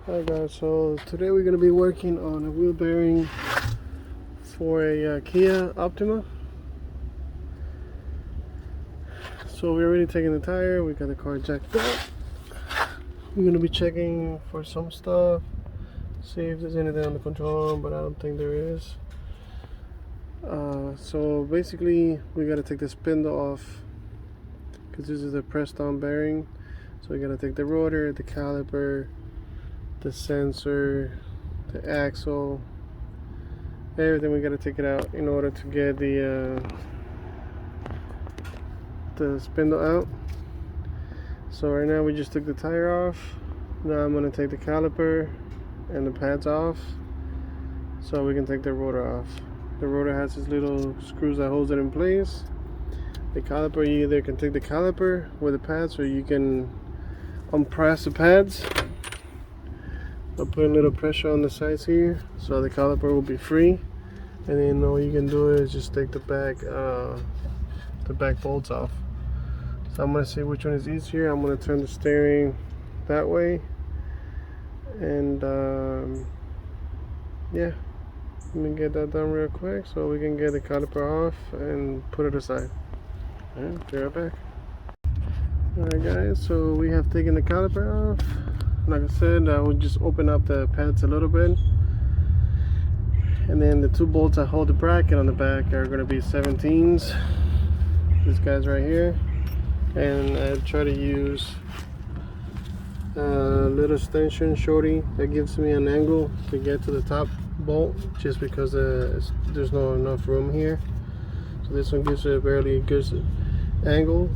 Hi guys, so today we're going to be working on a wheel bearing for a Kia Optima. So we're already taking the tire, we got the car jacked up. We're going to be checking for some stuff, see if there's anything on the control arm, but I don't think there is. So basically we got to take the spindle off because this is a pressed on bearing. So we got to take the rotor, the caliper, the sensor, the axle, everything. We got to take it out in order to get the spindle out. So right now we just took the tire off. Now I'm going to take the caliper and the pads off so we can take the rotor off. The rotor has these little screws that holds it in place. The caliper, you either can take the caliper with the pads or you can unpress the pads. I'll put a little pressure on the sides here so the caliper will be free, and then all you can do is just take the back bolts off. So I'm going to see which one is easier. I'm going to turn the steering that way, and yeah, let me get that done real quick so we can get the caliper off and put it aside. Alright, be right back. Alright guys, so we have taken the caliper off. Like I said, I would just open up the pads a little bit, and then the two bolts that hold the bracket on the back are going to be 17s. These guys right here, and I try to use a little extension shorty that gives me an angle to get to the top bolt, just because there's not enough room here. So this one gives it a barely good angle,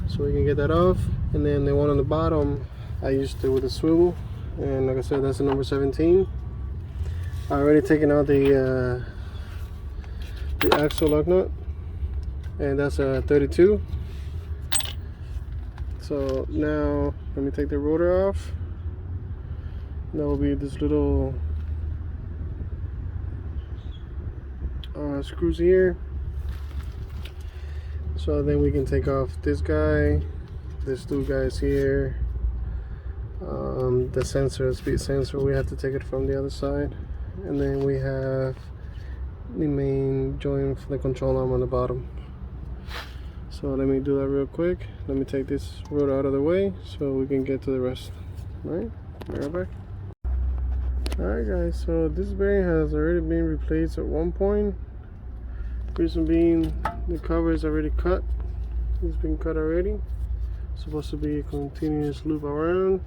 so we can get that off. And then the one on the bottom, I used it with a swivel, and like I said, that's the number 17. I already taken out the axle lock nut, and that's a 32. So now let me take the rotor off. That will be this little screws here. So then we can take off this guy, these two guys here. The sensor, speed sensor, we have to take it from the other side, and then we have the main joint for the control arm on the bottom. So let me do that real quick. Let me take this rotor out of the way so we can get to the rest. Alright, be right back. Alright guys, so this bearing has already been replaced at one point. Reason being, the cover is already cut. It's been cut already. It's supposed to be a continuous loop around.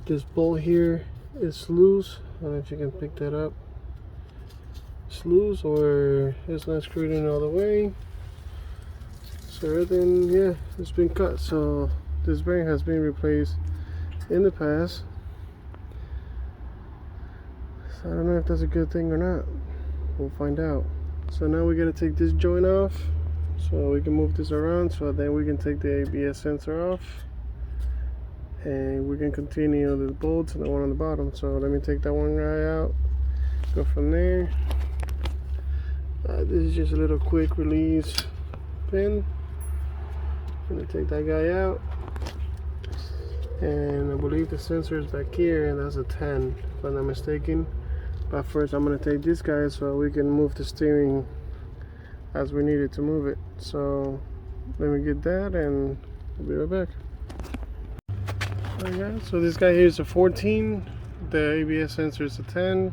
This bolt here is loose. I don't know if you can pick that up. It's loose, or it's not screwed in all the way. So everything, yeah, it's been cut. So this bearing has been replaced in the past. So I don't know if that's a good thing or not. We'll find out. So now we gotta take this joint off so we can move this around, so then we can take the ABS sensor off, and we can continue the bolts and the one on the bottom. So let me take that one guy out, go from there. This is just a little quick release pin. I'm gonna take that guy out, and I believe the sensor is back here, and that's a 10 if I'm not mistaken. But first I'm gonna take this guy so we can move the steering as we need it to move it. So let me get that and I'll be right back. Alright guys, so this guy here is a 14, the ABS sensor is a 10.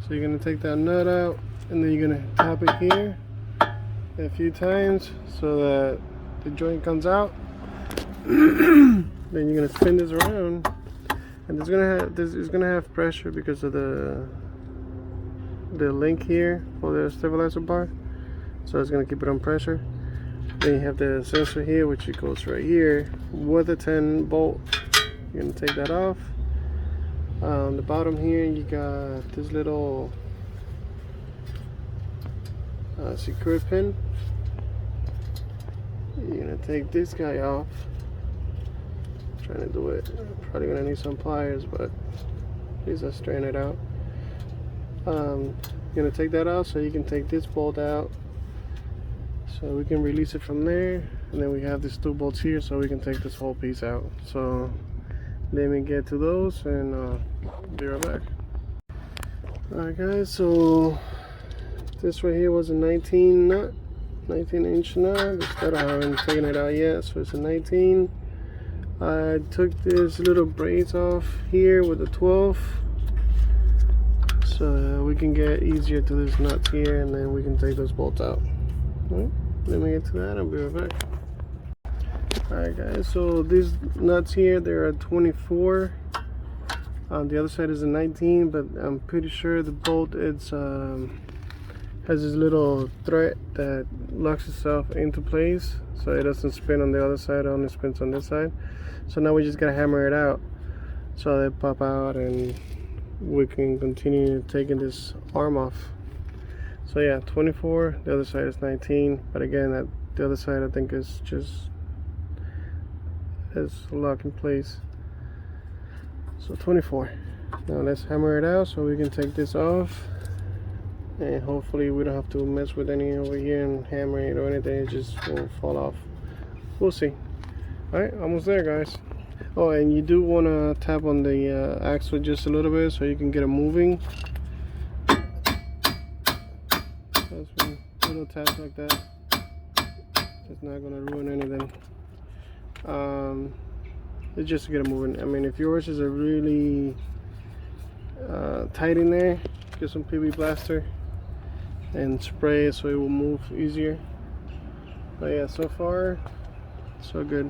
So you're gonna take that nut out, and then you're gonna tap it here a few times so that the joint comes out. Then you're gonna spin this around, and this is gonna have pressure because of the link here for the stabilizer bar. So it's gonna keep it on pressure. Then you have the sensor here, which it goes right here with a 10 bolt. You're gonna take that off. On the bottom here, you got this little secure pin. You're gonna take this guy off. I'm trying to do it. Probably gonna need some pliers, but at least I straighten it out. You're gonna take that out so you can take this bolt out, so we can release it from there, and then we have these two bolts here so we can take this whole piece out. So let me get to those and be right back. Alright guys, so this right here was a 19 inch nut. Instead I haven't taken it out yet, so it's a 19. I took this little braids off here with a 12, so we can get easier to this nuts here, and then we can take those bolts out. Alright, let me get to that, I'll be right back. Alright guys, so these nuts here, they're at 24. On the other side is a 19, but I'm pretty sure the bolt has this little thread that locks itself into place, so it doesn't spin on the other side, it only spins on this side. So now we just gotta hammer it out so they pop out, and we can continue taking this arm off. So yeah, 24, the other side is 19, but again, the other side I think is just locked in place. So 24. Now let's hammer it out so we can take this off, and hopefully we don't have to mess with any over here and hammer it or anything. It just won't fall off. We'll see. Alright, almost there guys. Oh, and you do want to tap on the axle just a little bit so you can get it moving. Just little taps like that. It's not going to ruin anything. It's just to get it moving. I mean, if yours is a really tight in there, get some PB blaster and spray it so it will move easier. But yeah, so far so good.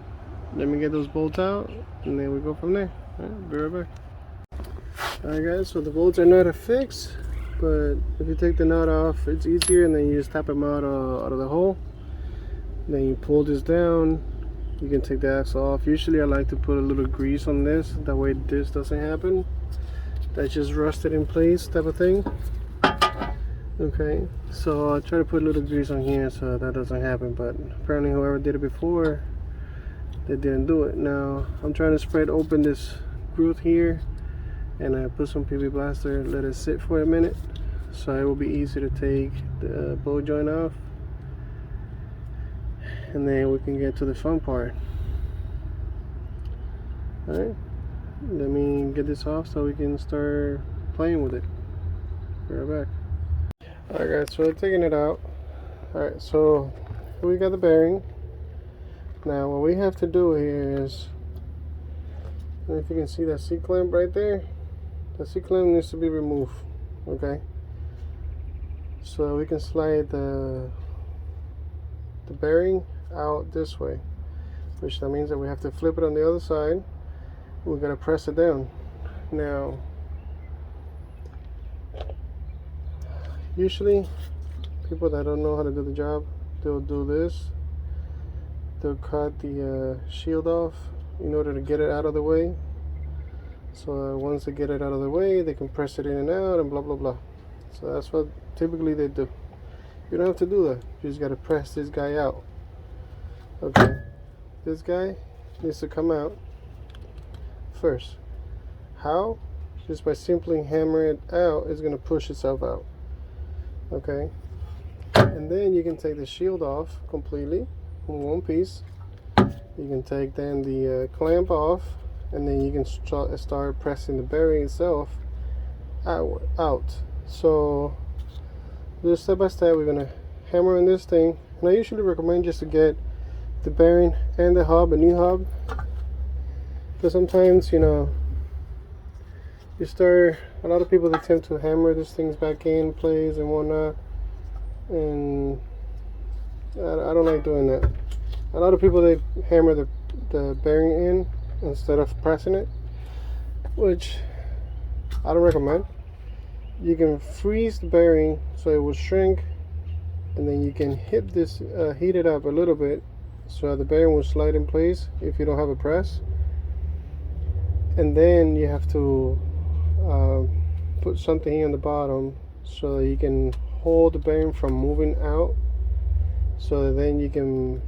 Let me get those bolts out and then we go from there. Alright, be right back. Alright guys, so the bolts are not a fix, but if you take the nut off, it's easier, and then you just tap them out of the hole. Then you pull this down, you can take the axle off. Usually I like to put a little grease on this, that way this doesn't happen. That's just rusted in place type of thing. Okay, so I'll try to put a little grease on here so that doesn't happen, but apparently whoever did it before, they didn't do it. Now I'm trying to spread open this groove here, and I put some PB blaster, let it sit for a minute so it will be easy to take the bow joint off, and then we can get to the fun part. Alright, let me get this off so we can start playing with it. Be right back. Alright guys, so we're taking it out. Alright, so here we got the bearing. Now what we have to do here is, I don't know if you can see that C-clamp right there. The C-clamp needs to be removed. Okay, so we can slide the bearing out this way, which that means that we have to flip it on the other side. We're gonna press it down. Now usually people that don't know how to do the job, they'll do this. They'll cut the shield off in order to get it out of the way. So once they get it out of the way, they can press it in and out and blah blah blah. So that's what typically they do. You don't have to do that. You just gotta press this guy out. Okay, this guy needs to come out first. How? Just by simply hammering it out, it's gonna push itself out. Okay, and then you can take the shield off completely in one piece. You can take then the clamp off, and then you can start pressing the bearing itself out. So just step by step, we're gonna hammer on this thing, and I usually recommend just to get the bearing and the hub, a new hub, because sometimes, you know, a lot of people, they tend to hammer these things back in place and whatnot, and I don't like doing that. A lot of people, they hammer the bearing in instead of pressing it, which I don't recommend. You can freeze the bearing so it will shrink, and then you can heat it up a little bit so the bearing will slide in place if you don't have a press. And then you have to put something here on the bottom so that you can hold the bearing from moving out, so that then you can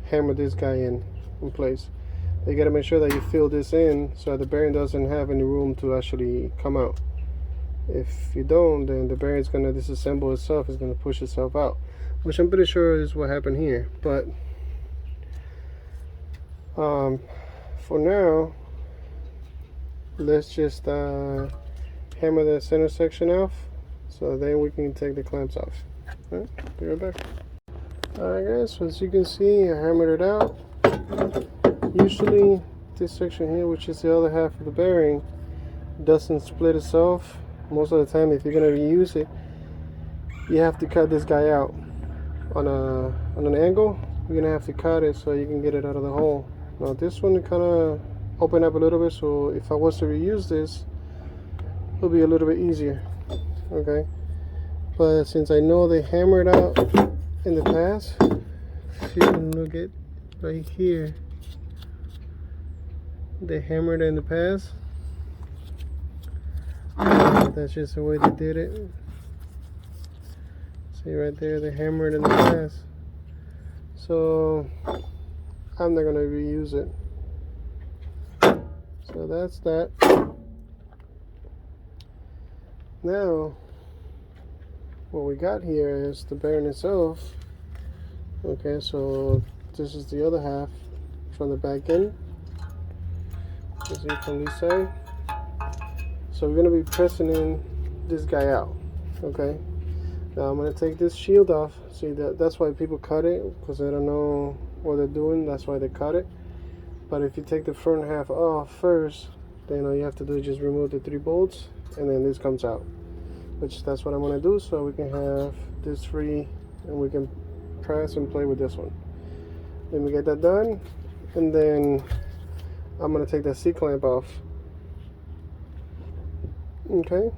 hammer this guy in place. You got to make sure that you fill this in so the bearing doesn't have any room to actually come out. If you don't, then the bearing is going to disassemble itself, it's going to push itself out, which I'm pretty sure is what happened here. But for now, let's just hammer the center section off, so then we can take the clamps off. Alright, be right back. Alright guys, so as you can see, I hammered it out. Usually this section here, which is the other half of the bearing, doesn't split itself. Most of the time, if you're going to reuse it, you have to cut this guy out on an angle. You're going to have to cut it so you can get it out of the hole. Now this one kind of opened up a little bit, so if I was to reuse this, it'll be a little bit easier. Okay, but since I know they hammered out in the past, if you can look at right here, they hammered in the past. That's just the way they did it. See right there, they hammered in the past. So I'm not gonna reuse it. So that's that. Now what we got here is the bearing itself. Okay, so this is the other half from the back end. As you from this side. So we're going to be pressing in this guy out. Okay, now I'm going to take this shield off. See, that's why people cut it, because they don't know what they're doing. That's why they cut it. But if you take the front half off first, then all you have to do is just remove the 3 bolts, and then this comes out, which that's what I'm going to do, so we can have this free and we can press and play with this one. Let me get that done, and then I'm going to take that C-clamp off. Okay,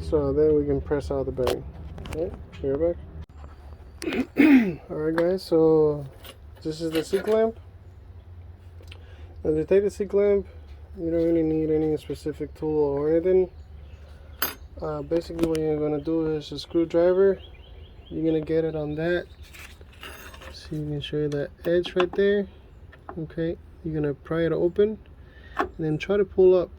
so then we can press out the bearing. Okay, be right back. Alright guys, so this is the C-clamp. Now to take the C-clamp, you don't really need any specific tool or anything. Basically what you're going to do is a screwdriver. You're going to get it on that. So you can show you that edge right there. Okay, you're going to pry it open and then try to pull up.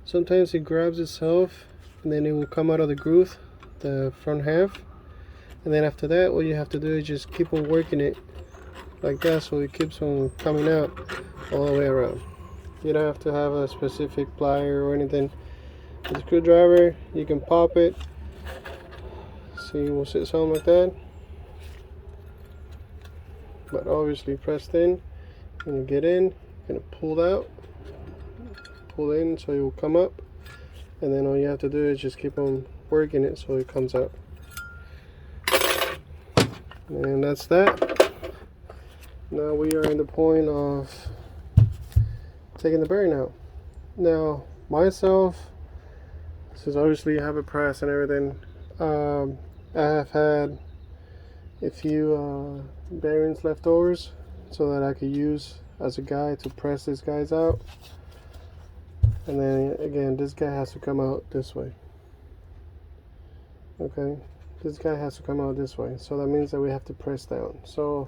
Sometimes it grabs itself and then it will come out of the groove, the front half. And then after that, what you have to do is just keep on working it like that, so it keeps on coming out all the way around. You don't have to have a specific plier or anything. With a screwdriver, you can pop it. See, we'll sit something like that. But obviously pressed in. When you get in, you're gonna pull out. Pull in so it will come up, and then all you have to do is just keep on working it so it comes out. And that's that. Now we are in the point of taking the bearing out. Now myself, since obviously I have a press and everything, I have had a few bearings leftovers so that I could use as a guide to press these guys out. And then again, this guy has to come out this way. Okay, this guy has to come out this way, so that means that we have to press down. So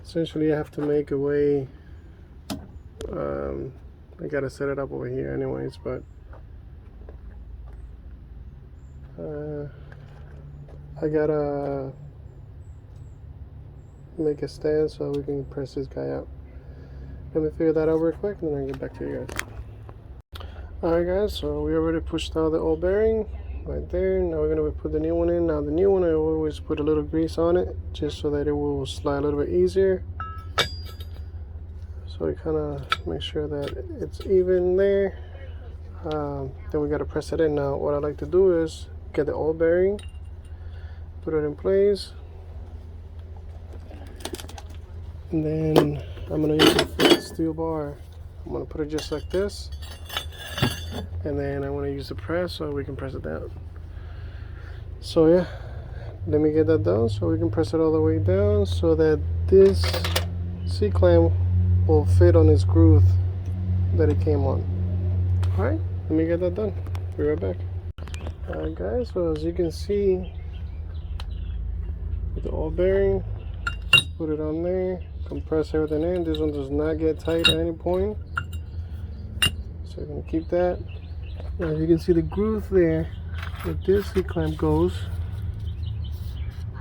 essentially I have to make a way. I gotta set it up over here anyways, but I gotta make a stand so we can press this guy out. Let me figure that out real quick and then I'll get back to you guys. Alright guys, so we already pushed out the old bearing right there. Now we're going to put the new one in. Now the new one, I always put a little grease on it just so that it will slide a little bit easier. So we kind of make sure that it's even there. Then we got to press it in. Now what I like to do is get the old bearing, put it in place, and then I'm going to use a flat steel bar. I'm going to put it just like this, and then I want to use the press so we can press it down. So yeah, let me get that down so we can press it all the way down so that this C-clamp will fit on its groove that it came on. Alright, let me get that done. Be right back. Alright guys, so as you can see, with the old bearing, put it on there, compress everything in. This one does not get tight at any point, so we're going to keep that. Now you can see the groove there where this C-clamp goes.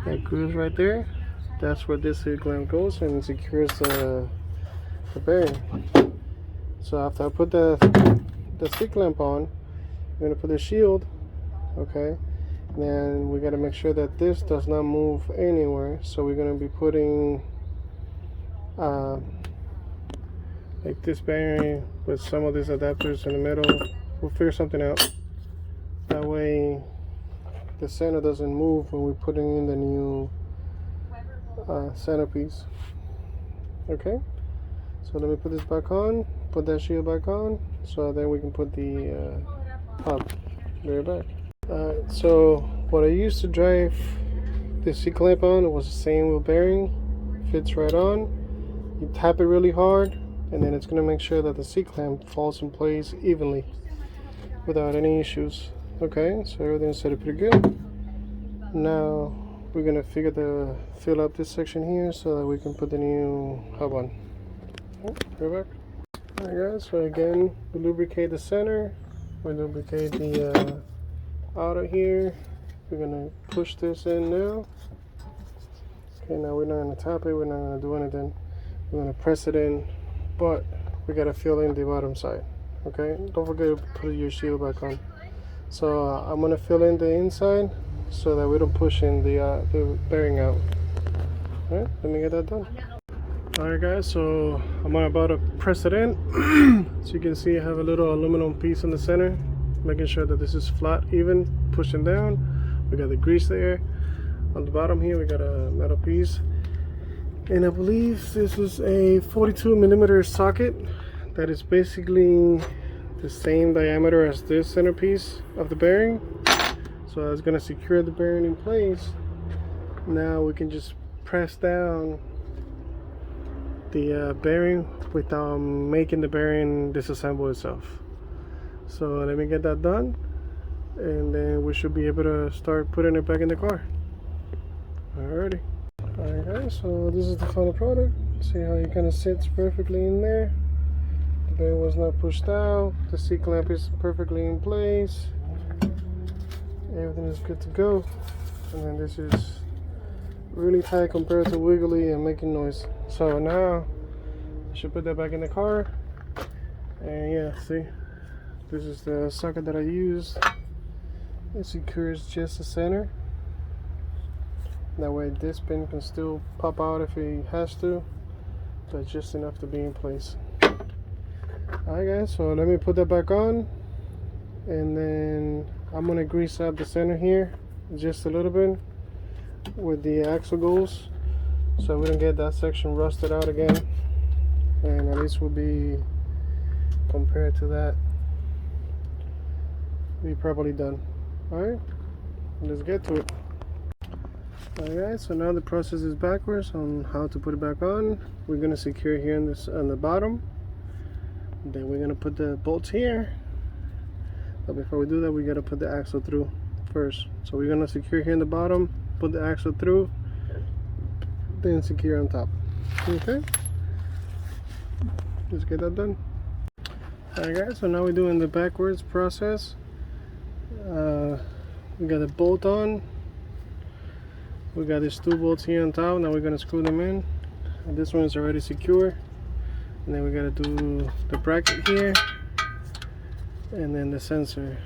That groove right there, that's where this C-clamp goes and secures the bearing. So after I put the C clamp on, I'm going to put the shield, okay? And then we got to make sure that this does not move anywhere. So we're going to be putting like this bearing with some of these adapters in the middle. We'll figure something out. That way the center doesn't move when we're putting in the new centerpiece. Okay, so let me put this back on, put that shield back on, so then we can put the hub. Be right back. Alright, so what I used to drive the C-clamp on was the same wheel bearing. Fits right on. You tap it really hard, and then it's going to make sure that the C-clamp falls in place evenly without any issues. Okay, so everything's set up pretty good. Now we're going to fill up this section here so that we can put the new hub on. Right back. Alright guys, so again, we lubricate the center, we lubricate the outer here. We're going to push this in now. Okay, now we're not going to tap it, we're not going to do anything. We're going to press it in, but we got to fill in the bottom side. Okay, don't forget to put your shield back on. So I'm going to fill in the inside so that we don't push in the bearing out. Alright, let me get that done. Alright guys, so I'm about to press it in. So you can see I have a little aluminum piece in the center, making sure that this is flat, even, pushing down. We got the grease there. On the bottom here we got a metal piece, and I believe this is a 42mm socket that is basically the same diameter as this centerpiece of the bearing. So it's going to secure the bearing in place. Now we can just press down the bearing without making the bearing disassemble itself. So let me get that done, and then we should be able to start putting it back in the car. Alrighty. Alright guys, so this is the final product. See how it kind of sits perfectly in there. The bearing was not pushed out. The C-clamp is perfectly in place. Everything is good to go. And then this is really tight compared to wiggly and making noise. So now I should put that back in the car. And yeah, see, this is the socket that I used. It secures just the center. That way this pin can still pop out if it has to, but just enough to be in place. Alright guys, so let me put that back on, and then I'm gonna grease up the center here just a little bit with the axle goals, so we don't get that section rusted out again, and at least we'll be, compared to that, be properly done. Alright, let's get to it. Alright guys, so now the process is backwards on how to put it back on. We're going to secure here on the bottom. Then we're going to put the bolts here. But before we do that, we got to put the axle through first. So we're going to secure here in the bottom, put the axle through, then secure on top. Okay? Let's get that done. Alright guys, so now we're doing the backwards process. We got the bolt on. We got these two bolts here on top. Now we're going to screw them in. And this one is already secure. And then we got to do the bracket here, and then the sensor.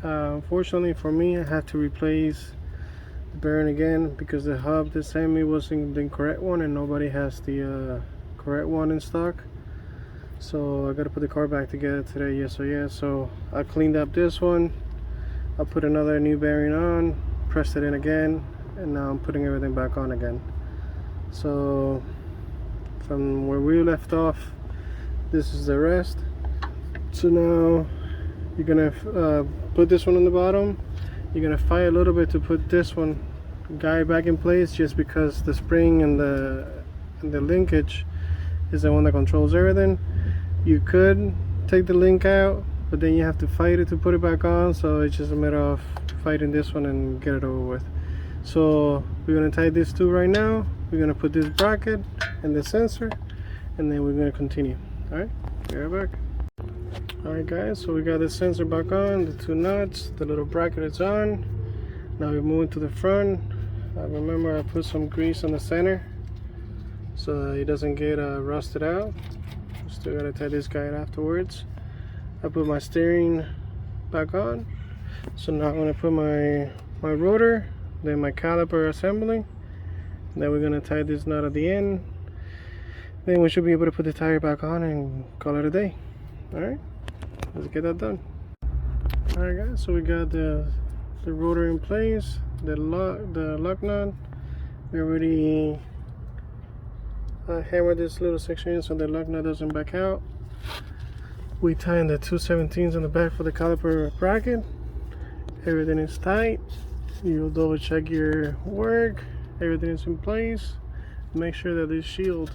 Unfortunately for me, I had to replace the bearing again because the hub they sent me wasn't the correct one, and nobody has the correct one in stock. So I got to put the car back together today. So I cleaned up this one. I put another new bearing on, pressed it in again, and now I'm putting everything back on again. So from where we left off, this is the rest. So now you're gonna put this one on the bottom. You're gonna fight a little bit to put this one guy back in place, just because the spring and the linkage is the one that controls everything. You could take the link out, but then you have to fight it to put it back on, so it's just a matter of fighting this one and get it over with. So we're going to tie these two right now. We're going to put this bracket and the sensor, and then we're going to continue. Alright, be right back. Alright guys, so we got the sensor back on, the two nuts, the little bracket is on. Now we're moving to the front. Remember I put some grease on the center so it doesn't get rusted out. Just So we gotta tie this guy afterwards. I put my steering back on. So now I'm gonna put my rotor, then my caliper assembly. Then we're gonna tie this knot at the end. Then we should be able to put the tire back on and call it a day. Alright, let's get that done. Alright guys, so we got the rotor in place, the lock nut. We already hammered this little section in so the lock nut doesn't back out. We tightened the 217s on the back for the caliper bracket. Everything is tight. You'll double check your work. Everything is in place. Make sure that this shield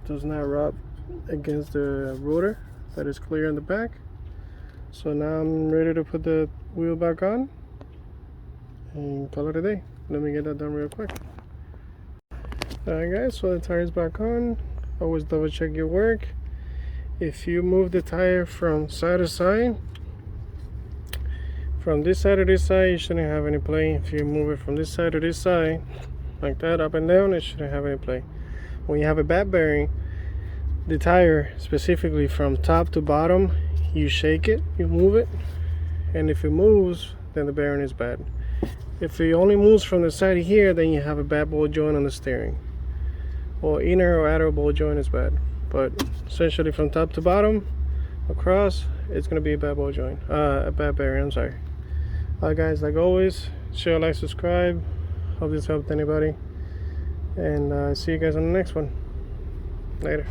does not rub against the rotor, that is clear in the back. So now I'm ready to put the wheel back on and call it a day. Let me get that done real quick. Alright guys, so the tire is back on. Always double check your work. If you move the tire from side to side, from this side to this side, you shouldn't have any play. If you move it from this side to this side, like that, up and down, it shouldn't have any play. When you have a bad bearing, the tire specifically from top to bottom, you shake it, you move it, and if it moves, then the bearing is bad. If it only moves from the side here, then you have a bad ball joint on the steering, or inner or outer ball joint is bad. But essentially from top to bottom across, it's gonna be a bad ball joint, a bad bearing, I'm sorry. Alright guys, like always, share, like, subscribe. Hope this helped anybody, and see you guys on the next one. Later.